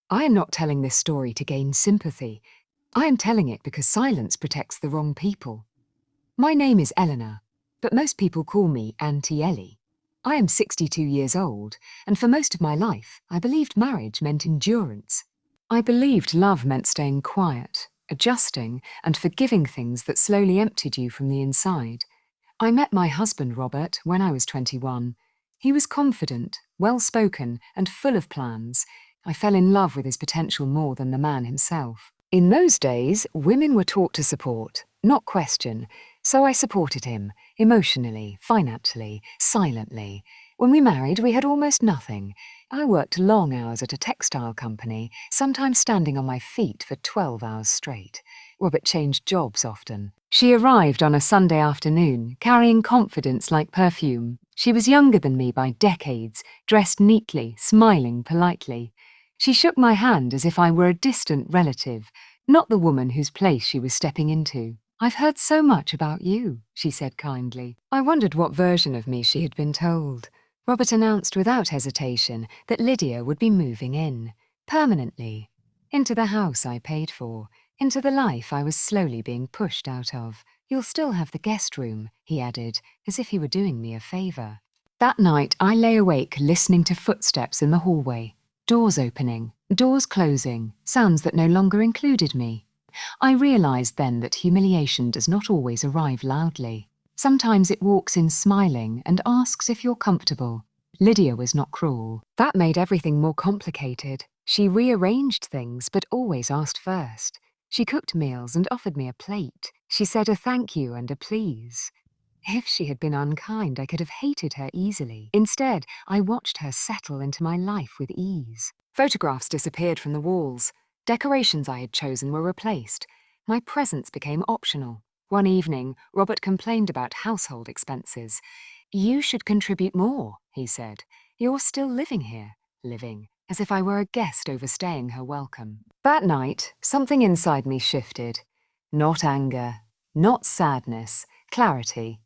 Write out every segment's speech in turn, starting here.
I am not telling this story to gain sympathy. I am telling it because silence protects the wrong people. My name is Eleanor, but most people call me Auntie Ellie. I am 62 years old, and for most of my life, I believed marriage meant endurance. I believed love meant staying quiet, adjusting, and forgiving things that slowly emptied you from the inside. I met my husband, Robert, when I was 21. He was confident, well-spoken, and full of plans. I fell in love with his potential more than the man himself. In those days, women were taught to support, not question, so I supported him, emotionally, financially, silently. When we married, we had almost nothing. I worked long hours at a textile company, sometimes standing on my feet for 12 hours straight. Robert changed jobs often. She arrived on a Sunday afternoon, carrying confidence like perfume. She was younger than me by decades, dressed neatly, smiling politely. She shook my hand as if I were a distant relative, not the woman whose place she was stepping into. "I've heard so much about you," she said kindly. I wondered what version of me she had been told. Robert announced without hesitation that Lydia would be moving in, permanently, into the house I paid for, into the life I was slowly being pushed out of. "You'll still have the guest room," he added, as if he were doing me a favour. That night I lay awake listening to footsteps in the hallway. Doors opening, doors closing, sounds that no longer included me. I realised then that humiliation does not always arrive loudly. Sometimes it walks in smiling and asks if you're comfortable. Lydia was not cruel. That made everything more complicated. She rearranged things, but always asked first. She cooked meals and offered me a plate. She said a thank you and a please. If she had been unkind, I could have hated her easily. Instead, I watched her settle into my life with ease. Photographs disappeared from the walls. Decorations I had chosen were replaced. My presence became optional. One evening, Robert complained about household expenses. "You should contribute more," he said. "You're still living here." Living, as if I were a guest overstaying her welcome. That night, something inside me shifted. Not anger, not sadness, clarity.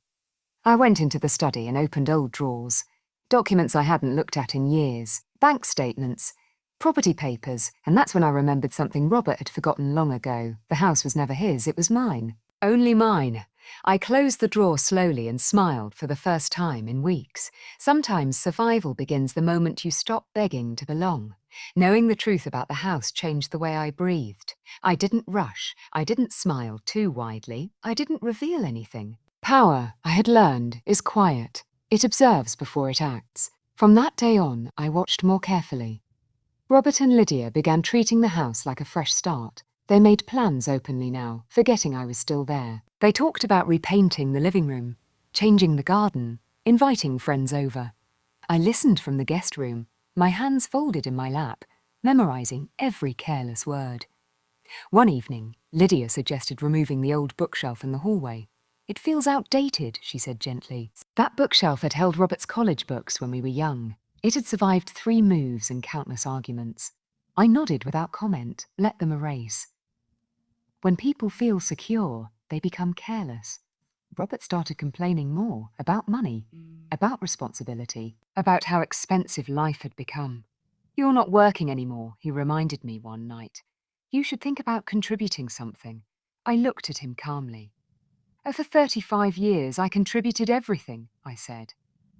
I went into the study and opened old drawers. Documents I hadn't looked at in years, bank statements, property papers, and that's when I remembered something Robert had forgotten long ago. The house was never his, it was mine. Only mine. I closed the drawer slowly and smiled for the first time in weeks. Sometimes survival begins the moment you stop begging to belong. Knowing the truth about the house changed the way I breathed. I didn't rush. I didn't smile too widely. I didn't reveal anything. Power, I had learned, is quiet. It observes before it acts. From that day on, I watched more carefully. Robert and Lydia began treating the house like a fresh start. They made plans openly now, forgetting I was still there. They talked about repainting the living room, changing the garden, inviting friends over. I listened from the guest room, my hands folded in my lap, memorizing every careless word. One evening, Lydia suggested removing the old bookshelf in the hallway. "It feels outdated," she said gently. That bookshelf had held Robert's college books when we were young. It had survived 3 moves and countless arguments. I nodded without comment, let them erase. When people feel secure, they become careless. Robert started complaining more about money, about responsibility, about how expensive life had become. "You're not working anymore," he reminded me one night. "You should think about contributing something." I looked at him calmly. "For 35 years, I contributed everything," I said.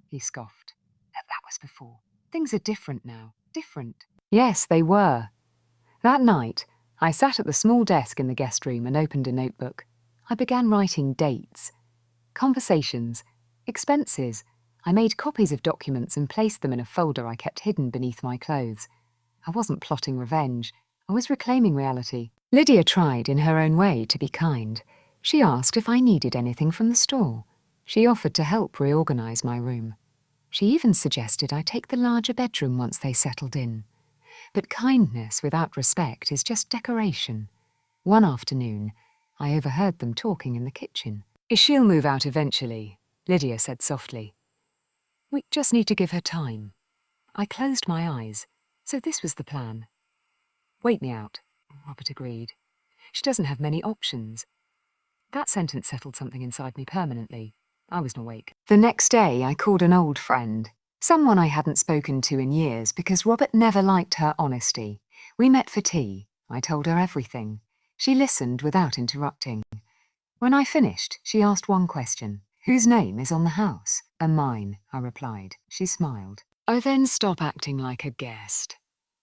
He scoffed. "That was before. Things are different now. Different." Yes, they were. That night, I sat at the small desk in the guest room and opened a notebook. I began writing dates, conversations, expenses. I made copies of documents and placed them in a folder I kept hidden beneath my clothes. I wasn't plotting revenge. I was reclaiming reality. Lydia tried, in her own way, to be kind. She asked if I needed anything from the store. She offered to help reorganize my room. She even suggested I take the larger bedroom once they settled in. But kindness without respect is just decoration. One afternoon, I overheard them talking in the kitchen. "She'll move out eventually," Lydia said softly. "We just need to give her time." I closed my eyes. So this was the plan. "Wait me out," Robert agreed. "She doesn't have many options." That sentence settled something inside me permanently. I was awake. The next day, I called an old friend, someone I hadn't spoken to in years because Robert never liked her honesty. We met for tea. I told her everything. She listened without interrupting. When I finished, she asked one question. Whose name is on the house? Mine, I replied. She smiled. I then stopped acting like a guest.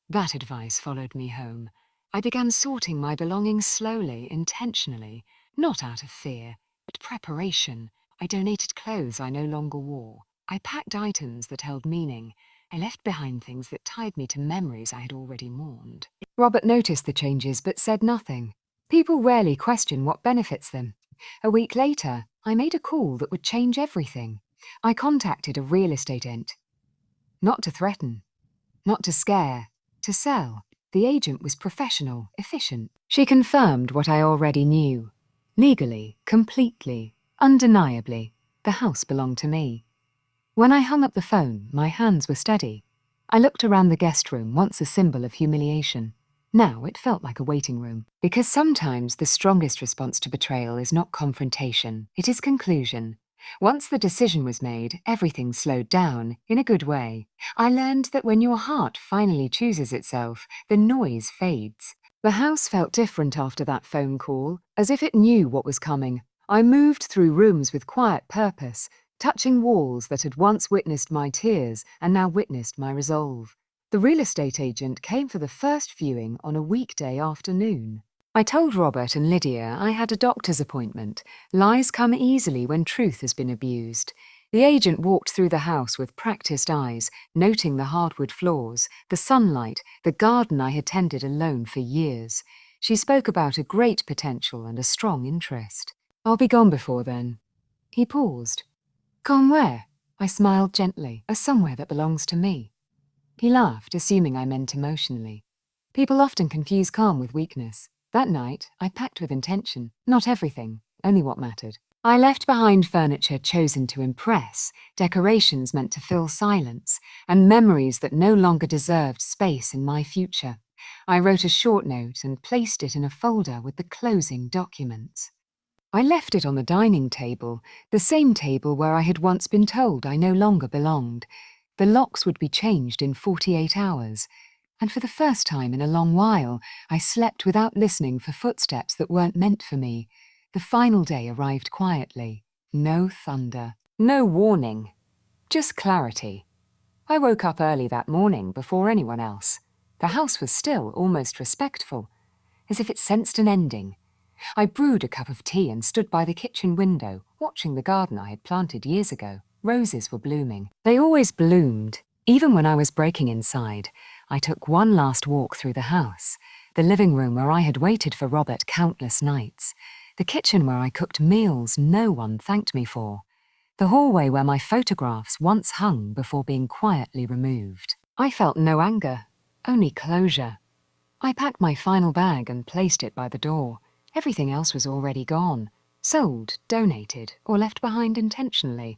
That advice followed me home. I began sorting my belongings slowly, intentionally, not out of fear, but preparation. I donated clothes I no longer wore. I packed items that held meaning. I left behind things that tied me to memories I had already mourned. Robert noticed the changes but said nothing. People rarely question what benefits them. A week later, I made a call that would change everything. I contacted a real estate agent. Not to threaten, not to scare, to sell. The agent was professional, efficient. She confirmed what I already knew. Legally, completely, undeniably, the house belonged to me. When I hung up the phone, my hands were steady. I looked around the guest room, once a symbol of humiliation. Now it felt like a waiting room. Because sometimes the strongest response to betrayal is not confrontation, it is conclusion. Once the decision was made, everything slowed down, in a good way. I learned that when your heart finally chooses itself, the noise fades. The house felt different after that phone call, as if it knew what was coming. I moved through rooms with quiet purpose, touching walls that had once witnessed my tears and now witnessed my resolve. The real estate agent came for the first viewing on a weekday afternoon. I told Robert and Lydia I had a doctor's appointment. Lies come easily when truth has been abused. The agent walked through the house with practiced eyes, noting the hardwood floors, the sunlight, the garden I had tended alone for years. She spoke about a great potential and a strong interest. I'll be gone before then. He paused. Gone where? I smiled gently, as somewhere that belongs to me. He laughed, assuming I meant emotionally. People often confuse calm with weakness. That night, I packed with intention. Not everything, only what mattered. I left behind furniture chosen to impress, decorations meant to fill silence, and memories that no longer deserved space in my future. I wrote a short note and placed it in a folder with the closing documents. I left it on the dining table, the same table where I had once been told I no longer belonged. The locks would be changed in 48 hours. And for the first time in a long while, I slept without listening for footsteps that weren't meant for me. The final day arrived quietly. No thunder, no warning, just clarity. I woke up early that morning before anyone else. The house was still almost respectful, as if it sensed an ending. I brewed a cup of tea and stood by the kitchen window, watching the garden I had planted years ago. Roses were blooming. They always bloomed, even when I was breaking inside. I took one last walk through the house, the living room where I had waited for Robert countless nights, the kitchen where I cooked meals no one thanked me for, the hallway where my photographs once hung before being quietly removed. I felt no anger, only closure. I packed my final bag and placed it by the door. Everything else was already gone, sold, donated, or left behind intentionally.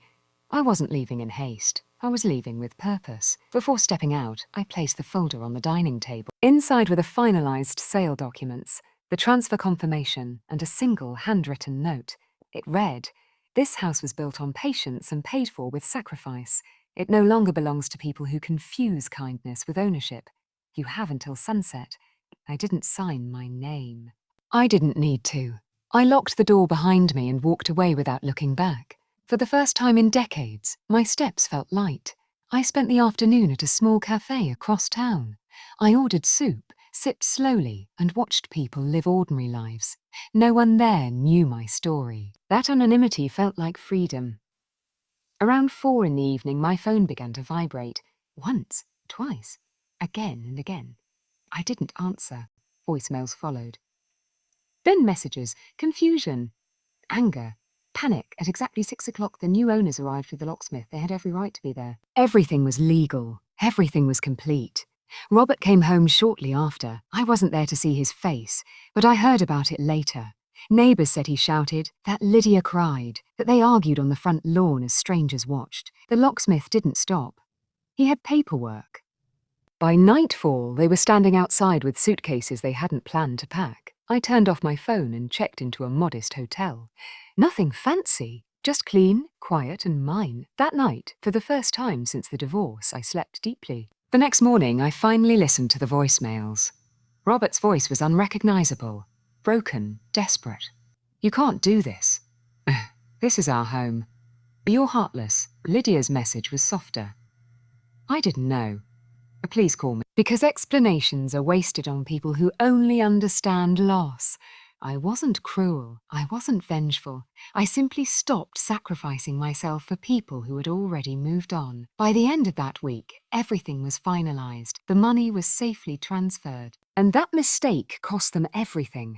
I wasn't leaving in haste. I was leaving with purpose. Before stepping out, I placed the folder on the dining table. Inside were the finalized sale documents, the transfer confirmation, and a single handwritten note. It read, "This house was built on patience and paid for with sacrifice. It no longer belongs to people who confuse kindness with ownership. You have until sunset." I didn't sign my name. I didn't need to. I locked the door behind me and walked away without looking back. For the first time in decades, my steps felt light. I spent the afternoon at a small cafe across town. I ordered soup, sipped slowly, and watched people live ordinary lives. No one there knew my story. That anonymity felt like freedom. Around 4 in the evening, my phone began to vibrate. Once, twice, again and again. I didn't answer. Voicemails followed. Then messages, confusion, anger, panic. At exactly 6 o'clock, the new owners arrived with the locksmith. They had every right to be there. Everything was legal. Everything was complete. Robert came home shortly after. I wasn't there to see his face, but I heard about it later. Neighbours said he shouted, that Lydia cried, that they argued on the front lawn as strangers watched. The locksmith didn't stop. He had paperwork. By nightfall, they were standing outside with suitcases they hadn't planned to pack. I turned off my phone and checked into a modest hotel. Nothing fancy, just clean, quiet, and mine. That night, for the first time since the divorce, I slept deeply. The next morning, I finally listened to the voicemails. Robert's voice was unrecognizable, broken, desperate. You can't do this. This is our home. You're heartless. Lydia's message was softer. I didn't know. Please call me. Because explanations are wasted on people who only understand loss. I wasn't cruel. I wasn't vengeful. I simply stopped sacrificing myself for people who had already moved on. By the end of that week, everything was finalized. The money was safely transferred. And that mistake cost them everything.